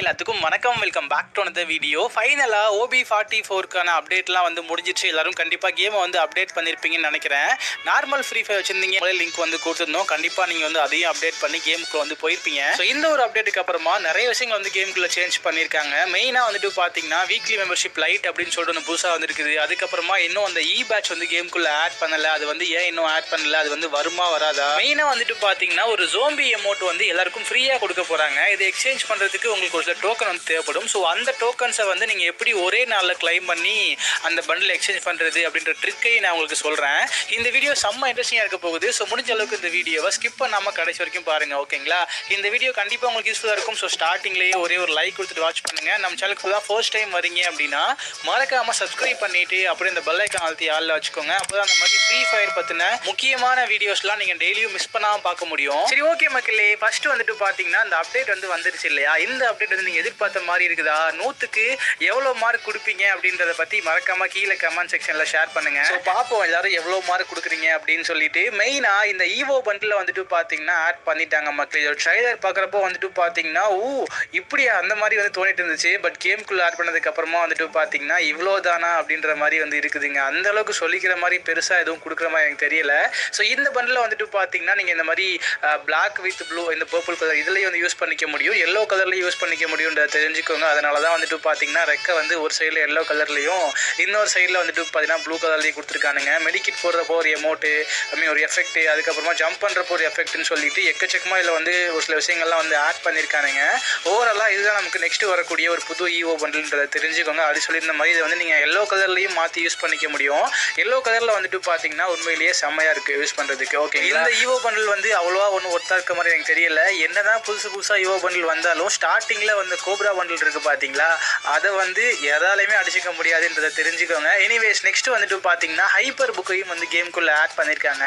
எல்லாத்துக்கும் வணக்கம். Welcome back to another video. ஃபைனலாக OB44க்கான அப்டேட்லாம் வந்து முடிஞ்சிச்சு. எல்லாரும் கண்டிப்பாக கேமை வந்து அப்டேட் பண்ணியிருப்பீங்கன்னு நினைக்கிறேன். நார்மல் ஃப்ரீ ஃபயர் வச்சிருந்தீங்க, லிங்க் வந்து கொடுத்துருந்தோம். கண்டிப்பாக நீங்கள் வந்து அதையும் அப்டேட் பண்ணி கேமுக்குள்ள வந்து போயிருப்பீங்க. ஸோ இந்த ஒரு அப்டேட்டுக்கு அப்புறமா நிறைய விஷயங்கள் வந்து கேமுக்குள்ள சேஞ்ச் பண்ணியிருக்காங்க. மெயினாக வந்துட்டு பார்த்தீங்கன்னா வீக்லி மெம்பர்ஷிப் லைட் அப்படின்னு சொல்லிட்டு ஒன்று புதுசாக வந்துருக்குது. அதுக்கப்புறமா இன்னும் அந்த பேட்ச் வந்து கேமுக்குள்ள ஆட் பண்ணல. அது வந்து ஏன் இன்னும் ஆட் பண்ணல, அது வந்து வருமா வராதா? மெயினாக வந்துட்டு பார்த்தீங்கன்னா ஒரு ஜோம்பி எமௌண்ட் வந்து எல்லாருக்கும் ஃப்ரீயாக கொடுக்க போகிறாங்க. இதை எக்ஸ்சேஞ்ச் பண்ணுறதுக்கு உங்களுக்கு ஒரு சில டோக்கன் வந்து தேவைப்படும். ஸோ அந்த டோக்கன்ஸை வந்து நீங்கள் எப்படி ஒரே நாளில் கிளைம் பண்ணி அந்த பண்டில் எக்ஸ்சேஞ்ச் பண்ணுறது அப்படின்ற ட்ரிக்கை நான் உங்களுக்கு சொல்கிறேன். இந்த வீடியோ செம்ம இன்ட்ரெஸ்டிங்காக இருக்க போகுது. ஸோ முடிஞ்ச அளவுக்கு இந்த வீடியோவை ஸ்கிப் பண்ணாமல் கடைசி வரைக்கும் பாருங்கள், ஓகேங்களா? இந்த வீடியோ கண்டிப்பாக உங்களுக்கு யூஸ்ஃபுல்லாக இருக்கும். ஸோ ஸ்டார்டிங்லேயே ஒரே ஒரு லைக் கொடுத்துட்டு வாட்ச் பண்ணுங்கள். நம்ம சேனலுக்கு தான் ஃபர்ஸ்ட் டைம் வரீங்க அப்படின்னா மறக்காமல் சப்ஸ்கிரைப் பண்ணிவிட்டு அப்படியே இந்த பெல் ஐக்கான் அழுத்தி ஆளில் வச்சுக்கோங்க. அப்போ தான் அந்த மாதிரி ஃப்ரீ ஃபயர் பற்றின முக்கியமான வீடியோஸ்லாம் நீங்கள் டெய்லியும் மிஸ் பண்ணாமல் பார்க்க முடியும். சரி, ஓகே மக்களே, ஃபர்ஸ்ட் வந்துட்டு பார்த்தீங்கன்னா இந்த அப்டேட் வந்து வந்துருச்சு இல்லையா? இந்த அப்டேட் வந்து நீங்கள் எதிர்பார்த்த மாதிரி இருக்குதா? 100க்கு எவ்வளோ மார்க் கொடுப்பீங்க அப்படின்றத பற்றி மறக்காம கீழே கமெண்ட் செக்ஷனில் ஷேர் பண்ணுங்க. ஸோ பார்ப்போம் எல்லாரும் எவ்வளோ மார்க் கொடுக்குறீங்க அப்படின்னு சொல்லிட்டு. மெயினாக இந்த ஈவோ பண்டில் வந்துட்டு பார்த்தீங்கன்னா ஆட் பண்ணிட்டாங்க மக்கள். ஒரு ட்ரைலர் பார்க்குறப்போ வந்துட்டு பார்த்தீங்கன்னா இப்படியா அந்த மாதிரி வந்து தோணிட்டு இருந்துச்சு. பட் கேமுக்குள்ளே ஆட் பண்ணதுக்கு அப்புறமா வந்துட்டு பார்த்தீங்கன்னா இவ்வளோ தானா அப்படின்ற மாதிரி வந்து இருக்குதுங்க. அந்த அளவுக்கு சொல்லிக்கிற மாதிரி பெருசாக எதுவும் கொடுக்குற மாதிரி எனக்கு தெரியல. ஸோ இந்த பண்டில் வந்துட்டு பார்த்தீங்கன்னா நீங்கள் இந்த மாதிரி பிளாக் வித் ப்ளூ, இந்த பர்பிள் கலர் இதுலேயும் வந்து யூஸ் பண்ணிக்க முடியும், எல்லோ கலர்லையும் யூஸ் பண்ணிக்க முடியும்ன்றத தெரிஞ்சுக்கோங்க. அதனால தான் வந்துட்டு பார்த்தீங்கன்னா ரெக்கை வந்து ஒரு சைடில் எல்லோ கலர்லையும் இன்னொரு சைடில் வந்துட்டு பார்த்தீங்கன்னா ப்ளூ கலர்லையும் கொடுத்துருக்கானுங்க. மெடிக்கிட் போடுறப்போ ஒரு எமௌண்ட்டு, ஒரு எஃபெக்ட், அதுக்கப்புறமா ஜம்ப் பண்ணுறப்போ ஒரு எஃபெக்ட்னு சொல்லிட்டு எக்கச்சக்கமாக இதில் வந்து ஒரு சில விஷயங்கள்லாம் வந்து ஆட் பண்ணியிருக்கானுங்க. ஓவராலாக இதுதான் நமக்கு நெக்ஸ்ட் வரக்கூடிய ஒரு புது ஈவோ பண்டில்ன்றதை தெரிஞ்சுக்கோங்க. அது சொல்லியிருந்த மாதிரி இதை வந்து நீங்கள் எல்லோ கலர்லையும் மாற்றி யூஸ் பண்ணிக்க முடியும். எல்லோ கலரில் வந்துட்டு பார்த்தீங்கன்னா உண்மையிலேயே செம்மையாக இருக்குது யூஸ் பண்ணுறதுக்கு. ஓகே, இந்த ஈவோ பண்டில் வந்து அவ்வளோவா ஒன்றும் ஒர்த்தாக இருக்க மாதிரி எனக்கு தெரியல. என்னதான் புதுசாக ஈவோ பண்டில் வந்தாலும் ஸ்டார்டிங்கில் வந்து கோப்ரா பண்டில் இருக்குது பார்த்தீங்களா, அதை வந்து எதாலையுமே அடிச்சுக்க முடியாதுன்றதை தெரிஞ்சுக்கோங்க. எனிவேஸ், நெக்ஸ்ட் வந்துட்டு பார்த்தீங்கன்னா ஹைப்பர் புக்கையும் வந்து கேமுக்குள்ளே ஆட் பண்ணியிருக்காங்க.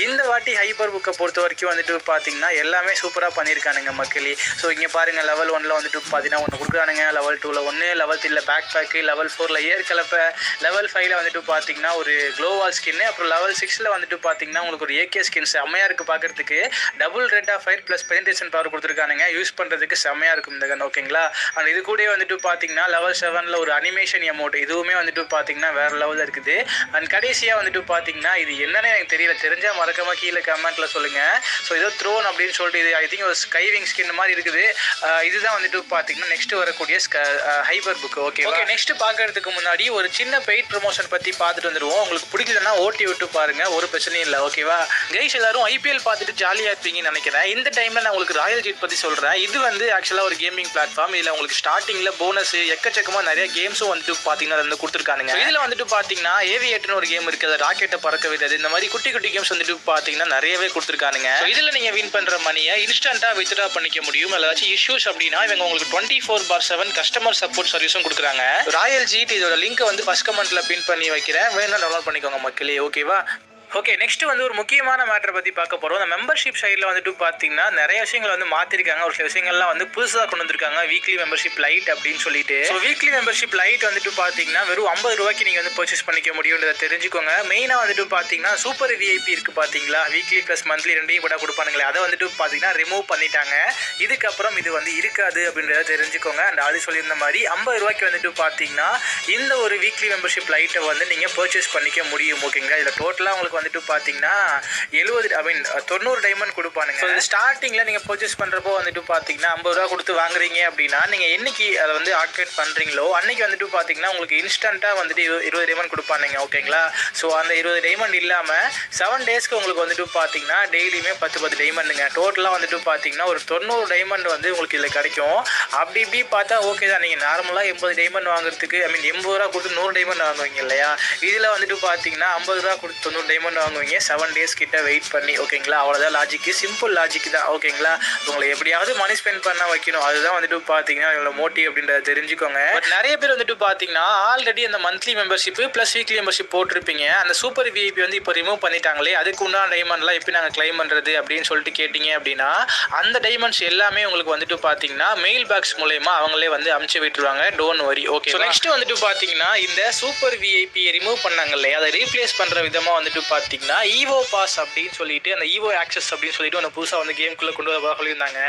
இந்த வாட்டி ஹைப்பர் புக்கை பொறுத்த வரைக்கும் வந்துட்டு பார்த்தீங்கன்னா எல்லாமே சூப்பராக பண்ணியிருக்கானுங்க மக்களே. ஸோ இங்கே பாருங்கள், லெவல் 1ல் வந்துட்டு பார்த்தீங்கன்னா ஒன்று கொடுக்குறானுங்க, லெவல் 2ல் ஒன்று, லெவல் 3ல் பேக் பேக்கு, லெவல் 4ல் ஏர் கலப்பை, லெவல் 5ல் வந்துட்டு பார்த்தீங்கன்னா ஒரு க்ளோவால் ஸ்கின்னு, அப்புறம் லெவல் 6ல் வந்துட்டு பார்த்தீங்கன்னா உங்களுக்கு ஒரு AK ஸ்கின் செம்மையாக இருக்குது பார்க்குறதுக்கு. Double rate of fire plus penetration power கொடுத்துருக்கானுங்க. யூஸ் பண்ணுறதுக்கு செம்மையாக இருக்கும் இந்த கன், ஓகேங்களா? அண்ட் இது கூட வந்துட்டு பார்த்தீங்கன்னா லெவல் 7ல் ஒரு அனிமேஷன் எமௌண்ட், இதுவுமே வந்துட்டு பார்த்தீங்கன்னா வேறு லெவலில் இருக்குது. அண்ட் கடைசியாக வந்துட்டு பார்த்தீங்கன்னா இது என்னன்னு எனக்கு தெரியல, தெரிஞ்சால் மறக்காம கீழே கமெண்ட்டில் சொல்லுங்கள். ஸோ ஏதோ த்ரோன் அப்படின்னு சொல்லிட்டு இது ஐ திங்க் ஒரு ஸ்கைவிங் ஸ்கின் மாதிரி இருக்குது. இதுதான் வந்துட்டு பார்த்தீங்கன்னா நெக்ஸ்ட் வரக்கூடிய ஹைப்பர் புக். ஓகே, நெக்ஸ்ட் பார்க்கறதுக்கு முன்னாடி ஒரு சின்ன பெய்ட் ப்ரொமோஷன் பற்றி பார்த்துட்டு வந்துடுவோம். உங்களுக்கு பிடிக்கலன்னா ஓட்டி விட்டு பாருங்கள், ஒரு பிரச்சனையும் இல்லை, ஓகேவா? கைஸ், எல்லாரும் IPL பார்த்துட்டு ஜாலியாக இருப்பீங்கன்னு நினைக்கிறேன். இந்த டைமில் நான் உங்களுக்கு ராயல் ஜீட் பற்றி சொல்கிறேன். இது வந்து ஆக்சுவலாக ஒரு கேமிங் பிளாட்ஃபார்ம். இதில் உங்களுக்கு ஸ்டார்டிங்கில் போனஸ் எக்கச்சக்கமாக நிறைய கேம்ஸும் வந்துட்டு பார்த்தீங்கன்னா வந்து கொடுத்துருக்கானுங்க. இதில் வந்துட்டு பார்த்தீங்கன்னா ஏவியேட்டர்னு ஒரு கேம் இருக்குது, ராக்கெட்டை பறக்க விடுறது, இந்த மாதிரி குட்டி குட்டி கேம்ஸ் வந்துட்டு பார்த்தீங்கன்னா நிறையவே கொடுத்துருக்கானுங்க. இதில் நீங்கள் வின் பண்ணுற மணியை இன்ஸ்டண்ட்டாக வித்ட்ரா பண்ணிக்க முடியும். ஏதாச்சும் இஷ்யூஸ் அப்படின்னா இவங்க உங்களுக்கு 24/7 கஸ்டமர் சப்போர்ட் சர்வீஸும் கொடுக்குறாங்க. ராயல் ஜீட் இதோட லிங்க் வந்து ஃபர்ஸ்ட் கமெண்ட்ல பின் பண்ணி வைக்கிறேன், வேணும்னா டவுன்லோட் பண்ணிக்கோங்க மக்களே, ஓகேவா? ஓகே, நெக்ஸ்ட் வந்து ஒரு முக்கியமான மேட்டரை பற்றி பார்க்க போகிறோம். அந்த மெம்பர்ஷிப் சைடில் வந்துட்டு பார்த்தீங்கன்னா நிறைய விஷயங்கள் வந்து மாற்றிருக்காங்க. ஒரு சில விஷயங்கள்லாம் வந்து புதுசாக கொண்டு வந்திருக்காங்க. வீக்லி மெம்பர்ஷிப் லைட் அப்படின்னு சொல்லிட்டு. ஸோ வீக்லி மெம்பர்ஷிப் லைட் வந்துட்டு பார்த்தீங்கன்னா வெறும் 50 ரூபாய்க்கு நீங்கள் வந்து பர்ச்சேஸ் பண்ணிக்க முடியும்ன்றதை தெரிஞ்சுக்கோங்க. மெயினாக வந்துட்டு பார்த்தீங்கன்னா சூப்பர் VIP இருக்குது பார்த்தீங்களா, வீக்லி ப்ளஸ் மந்த்லி ரெண்டையும் கூட கொடுப்பானுங்களே, அதை வந்துட்டு பார்த்தீங்கன்னா ரிமூவ் பண்ணிட்டாங்க. இதுக்கப்புறம் இது வந்து இருக்காது அப்படின்றத தெரிஞ்சுக்கோங்க. அண்ட் அது சொல்லியிருந்த மாதிரி 50 ரூபாய்க்கு வந்துட்டு பார்த்தீங்கன்னா இந்த ஒரு வீக்லி மெம்பர்ஷிப் லைட்டை வந்து நீங்கள் பர்ச்சேஸ் பண்ணிக்க முடியும், ஓகேங்களா? இதில் டோட்டலாக உங்களுக்கு வந்துட்டு பார்த்தீங்கன்னா 90 டைமண்ட் கொடுப்பானுங்க. ஸோ ஸ்டார்டிங்கில் நீங்கள் பர்ச்சேஸ் பண்ணுறப்போ வந்துட்டு பார்த்தீங்கன்னா 50 ரூபா கொடுத்து வாங்குறீங்க அப்படின்னா நீங்கள் என்னைக்கு அதை வந்து ஆக்டிவேட் பண்ணுறீங்களோ அன்னைக்கு வந்துட்டு பார்த்தீங்கன்னா உங்களுக்கு இன்ஸ்டண்ட்டாக வந்துட்டு 20 டைமண்ட் கொடுப்பானுங்க, ஓகேங்களா? ஸோ அந்த 20 டைமண்ட் இல்லாமல் 7 டேஸ்க்கு உங்களுக்கு வந்துட்டு பார்த்தீங்கன்னா டெய்லியுமே 10 டைமண்டுங்க. டோட்டலாக வந்துட்டு பார்த்தீங்கன்னா ஒரு 90 டைமண்ட் வந்து உங்களுக்கு இதில் கிடைக்கும். அப்படி இப்படி பார்த்தா ஓகே தான். நீங்கள் நார்மலாக 80 டைமண்ட் வாங்குறதுக்கு 80 ரூபா கொடுத்து 100 டைமண்ட் வாங்குவீங்க இல்லையா? இதில் வந்துட்டு பார்த்தீங்கன்னா 50 ரூபா கொடுத்து 90 டைமண்ட் வாங்குவீங்க 7 டேஸ் கிட்ட வெயிட் பண்ணி, ஓகேங்களா? அவ்வளோதான் லாஜிக்கு, சிம்பிள் லாஜிக் தான், ஓகேங்களா? உங்களை எப்படியாவது மணி ஸ்பெண்ட் பண்ண வைக்கணும், அதுதான் வந்துட்டு பார்த்தீங்கன்னா இவ்வளோ மோட்டிவ் அப்படின்றத தெரிஞ்சுக்கோங்க. பட் நிறைய பேர் வந்துட்டு பார்த்தீங்கன்னா ஆல்ரெடி அந்த monthly membership plus weekly membership போட்டிருப்பீங்க. அந்த சூப்பர் VIP வந்து இப்போ ரிமூவ் பண்ணிட்டாங்களே, அதுக்கு உண்டான டைமண்ட்லாம் எப்படி நாங்கள் கிளைம் பண்ணுறது அப்படின்னு சொல்லிட்டு கேட்டிங்க அப்படின்னா அந்த டைமண்ட்ஸ் எல்லாமே உங்களுக்கு வந்துட்டு பார்த்தீங்கன்னா மெயில் பாக்ஸ் மூலயமா அவங்களே வந்து அமுச்சு விட்டுருவாங்க, டோன்ட் வரி, ஓகே? நெக்ஸ்ட் வந்துட்டு பார்த்தீங்கன்னா இந்த சூப்பர் VIP ரிமூவ் பண்ணாங்க இல்லையா, அதை ரீப்ளேஸ் பண்ணுற விதமாக வந்துட்டு பார்த்தீங்கன்னா ஈவோ பாஸ் அப்படின்னு சொல்லிட்டு அந்த ஈவோ ஆக்சஸ் அப்படின்னு சொல்லிட்டு ஒன்று புதுசாக வந்து கேமுக்குள்ளே கொண்டு வர சொல்லியிருந்தாங்க.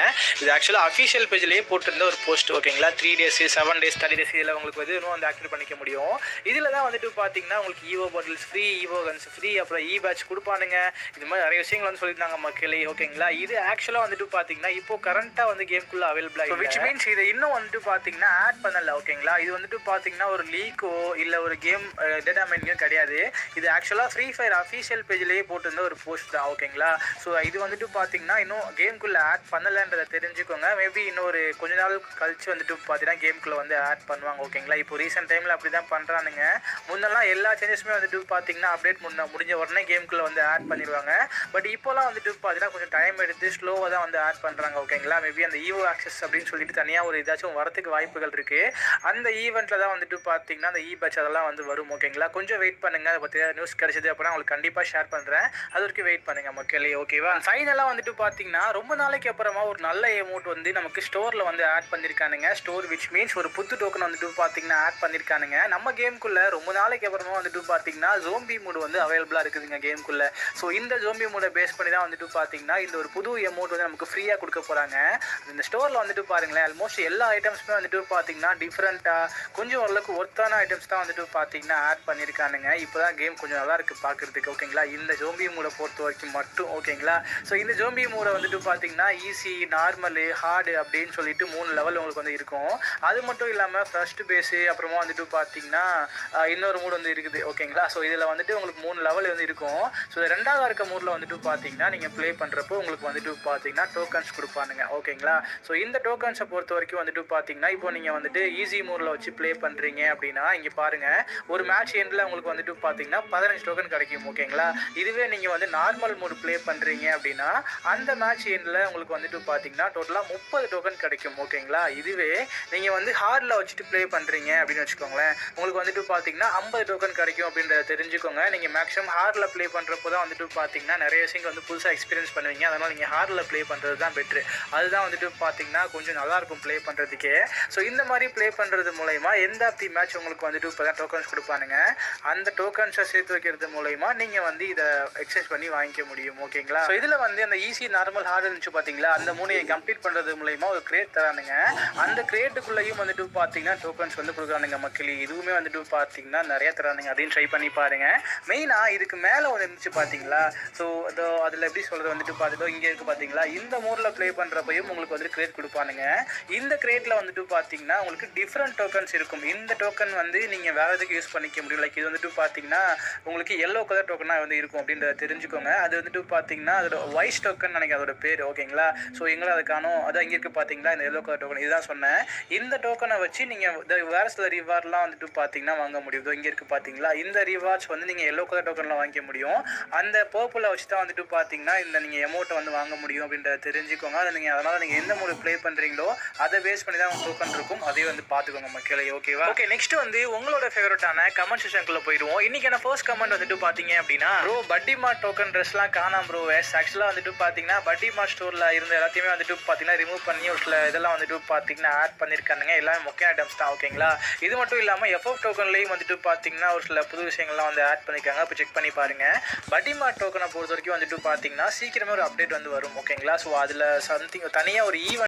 இது ஆக்சுவலாக அஃபிஷியல் பேஜ்லேயே போட்டிருந்த ஒரு போஸ்ட் ஓகேங்களா. 3 days 7 days 30 days இதில் உங்களுக்கு வந்து இன்னும் வந்து ஆக்டிவேட் பண்ணிக்க முடியும். இதில் தான் வந்துட்டு பார்த்தீங்கன்னா உங்களுக்கு ஈவோ பாட்டில்ஸ் ஃப்ரீ, ஈவோ கன்ஸ் ஃப்ரீ, அப்புறம் இ பேட்ச் கொடுப்பானுங்க. இது மாதிரி நிறைய விஷயங்கள் வந்து சொல்லியிருந்தாங்க மக்களே ஓகேங்களா. இது ஆக்சுவலாக வந்துட்டு பார்த்தீங்கன்னா இப்போ கரண்ட்டாக வந்து கேமுக்குள்ளே அவைலபிளாக விச் மீன்ஸ் இதை இன்னும் வந்துட்டு பார்த்தீங்கன்னா ஆட் பண்ணலை ஓகேங்களா. இது வந்துட்டு பார்த்தீங்கன்னா ஒரு லீக்கோ இல்லை ஒரு கேம் டேட்டா மைனிங்கோ கிடையாது. இது ஆக்சுவலாக ஃப்ரீ ஃபயர் அஃபிஷியல் பேஜ்லேயே போட்டிருந்த ஒரு போஸ்ட் தான் ஓகேங்களா. ஸோ இது வந்துட்டு பார்த்தீங்கன்னா இன்னும் கேமுக்குள்ளே ஆட் பண்ணலைன்றதை தெரிஞ்சுக்கோங்க. மேபி இன்னொரு கொஞ்ச நாள் கழிச்சு வந்துட்டு பார்த்தீங்கன்னா கேமுக்குள்ளே வந்து ஆட் பண்ணுவாங்க ஓகேங்களா. இப்போ ரீசெண்ட் டைமில் அப்படி தான் பண்ணுறானுங்க. முன்னெல்லாம் எல்லா சேஞ்சஸுமே வந்துட்டு பார்த்தீங்கன்னா அப்டேட் முடிஞ்ச உடனே கேமுக்குள்ளே வந்து ஆட் பண்ணிடுவாங்க. பட் இப்போலாம் வந்துட்டு பார்த்தீங்கன்னா கொஞ்சம் டைம் எடுத்து ஸ்லோவாக தான் வந்து ஆட் பண்ணுறாங்க ஓகேங்களா. மேபி அந்த ஈவோ ஆக்சஸ் அப்படின்னு சொல்லிட்டு தனியாக ஒரு ஏதாச்சும் வரத்துக்கு வாய்ப்புகள் இருக்குது. அந்த ஈவெண்ட்டில் தான் வந்துட்டு பார்த்தீங்கன்னா அந்த இ பேட்ச் அதெல்லாம் வந்து வரும் ஓகேங்களா. கொஞ்சம் வெயிட் பண்ணுங்கள். அதை பற்றி நியூஸ் கிடைச்சது அப்படின்னா உங்களுக்கு கண்டிப்பாக ஷேர் பண்ணுறேன். அது வரைக்கும் வெயிட் பண்ணுங்கள் மக்களே ஓகேவா. ஃபைனலாக வந்துட்டு பார்த்தீங்கன்னா ரொம்ப நாளைக்கு அப்புறமா ஒரு நல்ல எமௌண்ட் வந்து நமக்கு ஸ்டோரில் வந்து ஆட் பண்ணியிருக்கானுங்க. ஸ்டோர் விச் மீன்ஸ் ஒரு புது டோக்கன் வந்துட்டு பார்த்தீங்கன்னா ஆட் பண்ணியிருக்கானுங்க. நம்ம கேமுக்குள்ளே ரொம்ப நாளைக்கு அப்புறமா வந்துட்டு பார்த்தீங்கன்னா ஜோம்பி மூடு வந்து அவைலபிளாக இருக்குதுங்க கேமுக்குள்ளே. ஸோ இந்த ஜோம்பி மூடை பேஸ் பண்ணி தான் வந்துட்டு பார்த்தீங்கன்னா இந்த ஒரு புது எமௌண்ட் வந்து நமக்கு ஃப்ரீயாக கொடுக்க போகிறாங்க. இந்த ஸ்டோரில் வந்துட்டு பாருங்களேன் ஆல்மோஸ்ட் எல்லா ஐட்டம்ஸுமே வந்துட்டு பார்த்தீங்கன்னா டிஃப்ரெண்ட்டாக கொஞ்சம் ஓரளவுக்கு ஒர்த்தான ஐட்டம்ஸ் தான் வந்துட்டு பார்த்தீங்கன்னா ஆட் பண்ணியிருக்கானுங்க. இப்போ தான் கேம் கொஞ்சம் நல்லா இருக்குது பார்க்குறதுக்கு ஓகேங்களா. இந்த ஜோம்பி மூடை பொறுத்த வரைக்கும் மட்டும் ஓகேங்களா. ஸோ இந்த ஜோம்பி மூடை வந்துட்டு பார்த்தீங்கன்னா ஈஸி, நார்மலு, ஹார்டு அப்படின்னு சொல்லிட்டு 3 லெவல் உங்களுக்கு வந்து இருக்கும். அது மட்டும் இல்லாமல் ஃபர்ஸ்ட் பேஸு அப்புறமா வந்துட்டு பார்த்தீங்கன்னா இன்னொரு மூடு வந்து இருக்குது ஓகேங்களா. ஸோ இதில் வந்துட்டு உங்களுக்கு 3 லெவல் வந்து இருக்கும். ஸோ ரெண்டாவது இருக்க மூடில் வந்துட்டு பார்த்தீங்கன்னா நீங்கள் ப்ளே பண்ணுறப்போ உங்களுக்கு வந்துட்டு பார்த்தீங்கன்னா டோக்கன்ஸ் கொடுப்பானுங்க ஓகேங்களா. ஸோ இந்த டோக்கன்ஸை பொறுத்த வரைக்கும் வந்துட்டு பார்த்தீங்கன்னா இப்போ நீங்கள் வந்துட்டு ஈஸி மூடில் வச்சு ப்ளே பண்ணுறீங்க அப்படின்னா இங்கே பாருங்கள் ஒரு மேட்ச் எண்டில் உங்களுக்கு வந்துட்டு பார்த்தீங்கன்னா 15 டோக்கன் கிடைக்கும் ஓகேங்களா. இதுவே நீங்கள் வந்து நார்மல் மோடு ப்ளே பண்ணுறீங்க அப்படின்னா அந்த மேட்ச் எண்டில் உங்களுக்கு வந்துட்டு பார்த்தீங்கன்னா டோட்டலாக 30 டோக்கன் கிடைக்கும் ஓகேங்களா. இதுவே நீங்கள் வந்து ஹார்டில் வச்சுட்டு ப்ளே பண்ணுறீங்க அப்படின்னு வச்சுக்கோங்களேன் உங்களுக்கு வந்துட்டு பார்த்தீங்கன்னா 50 டோக்கன் கிடைக்கும் அப்படின்றத தெரிஞ்சுக்கோங்க. நீங்கள் மேக்ஸிமம் ஹார்டில் ப்ளே பண்ணுறப்போ தான் வந்துட்டு பார்த்தீங்கன்னா நிறைய விஷயங்கள் வந்து புதுசாக எக்ஸ்பீரியன்ஸ் பண்ணுவீங்க. அதனால் நீங்கள் ஹார்டில் ப்ளே பண்ணுறது தான் பெட்ரு. அதுதான் வந்துட்டு பார்த்தீங்கன்னா கொஞ்சம் நல்லாயிருக்கும் ப்ளே பண்ணுறதுக்கே. ஸோ இந்த மாதிரி ப்ளே பண்ணுறது மூலயமா எந்த ஆஃப் தி மேட்ச் உங்களுக்கு வந்துட்டு இப்போ தான் டோக்கன்ஸ் கொடுப்பானுங்க. அந்த டோக்கன்ஸை சேர்த்து வைக்கிறது மூலயமா நீங்கள் வந்து இதை எக்ஸ்சேஞ்ச் பண்ணி வாங்கிக்க முடியும் ஓகேங்களா. ஸோ இதில் வந்து அந்த ஈஸி, நார்மல், ஹார்டு இருந்துச்சு பார்த்தீங்களா அந்த 3 கம்ப்ளீட் பண்ணுறது மூலயமா ஒரு கிரேட் தரானுங்க. அந்த கிரேட்டுக்குள்ளேயும் வந்துட்டு பார்த்தீங்கன்னா டோக்கன்ஸ் வந்து கொடுக்குறானுங்க மக்களே. இதுவுமே வந்துட்டு பார்த்தீங்கன்னா நிறைய தரானுங்க. அதையும் ட்ரை பண்ணி பாருங்கள். மெயினாக இதுக்கு மேலே ஒன்று இருந்துச்சு பார்த்தீங்களா. ஸோ அதோ அதில் எப்படி சொல்கிறது வந்துட்டு பார்த்துட்டோம் இங்கே இருக்குது பார்த்தீங்களா. இந்த மோடில் ப்ளே பண்ணுறப்பையும் உங்களுக்கு வந்து கிரேட் கொடுப்பானுங்க. இந்த கிரேட்டில் வந்துட்டு பார்த்தீங்கன்னா உங்களுக்கு டிஃப்ரெண்ட் டோக்கன்ஸ் இருக்கும். இந்த டோக்கன் வந்து நீங்கள் வேறு எதுக்கு யூஸ் பண்ணிக்க முடியும். லைக் இது வந்துட்டு பார்த்தீங்கன்னா உங்களுக்கு எல்லோ கலர் டோக்கனாக வந்து இருக்கும் அப்படின்றத தெரிஞ்சுக்கோங்க. அது வந்துட்டு பார்த்தீங்கன்னா அதோட வைஸ் டோக்கன் நினைக்கிறேன் அதோட பேர் ஓகேங்களா. ஸோ எங்களை அதை காணும் அதான் இங்கே இருக்குது பார்த்தீங்களா இந்த எல்லோ கலர் டோக்கன் இதுதான் சொன்னேன். இந்த டோக்கனை வச்சு நீங்கள் வேறு சில ரிவார்ட்லாம் வந்துட்டு பார்த்தீங்கன்னா வாங்க முடியும். இங்கே இருக்குது பார்த்தீங்களா இந்த ரிவார்ட்ஸ் வந்து நீங்கள் எல்லோ கலர் டோக்கனில் வாங்கிக்க முடியும். அந்த பர்பிளை வச்சு தான் வந்துட்டு பார்த்தீங்கன்னா இந்த நீங்கள் எமௌண்ட்டை வந்து வாங்க முடியும் அப்படின்றத தெரிஞ்சுக்கோங்க. அதை நீங்கள் அதனால் நீங்கள் எந்த மூடு ப்ளே பண்ணுறீங்களோ அதை பேஸ் பண்ணி தான் உங்களுக்கு டோக்கன் இருக்கும். அதையும் வந்து பார்த்துக்கோங்க மக்களே ஓகேவா. ஓகே நெக்ஸ்ட் வந்து உங்களோட ஃபேவரட்டான கமெண்ட் செக்ஷனுக்குள்ள போயிடுவோம். இன்னைக்கான ஃபர்ஸ்ட் கமெண்ட் வந்துட்டு பார்த்தீங்க அப்படின்னா ப்ரோ பட்டி மார்ட் டோக்கன் ட்ரெஸ்லாம் காணாம ப்ரோ. ஆக்சுவலாக வந்துட்டு பார்த்தீங்கன்னா பட்டி மார்ட் ஸ்டோரில் இருந்த எல்லாத்தையுமே வந்துட்டு பார்த்தீங்கன்னா ரிமூவ் பண்ணி ஒரு சில இதெல்லாம் வந்துட்டு பார்த்தீங்கன்னா ஆட் பண்ணியிருக்கானுங்க. எல்லாமே முக்கிய ஐட்டம்ஸ் தான் ஓகேங்களா. இது மட்டும் இல்லாமல் எஃப்எஃப் டோக்கன்லேயும் வந்துட்டு பார்த்தீங்கன்னா ஒரு சில புது விஷயங்கள்லாம் வந்து ஆட் பண்ணியிருக்காங்க. இப்போ செக் பண்ணி பாருங்கள். பட்டி மார்ட் டோக்கனை பொறுத்த வரைக்கும் வந்துட்டு பார்த்தீங்கன்னா சீக்கிரமே ஒரு அப்டேட் வந்து வரும் ஓகேங்களா. ஸோ அதில் சம்திங் தனியாக ஒரு ஈவெண்ட்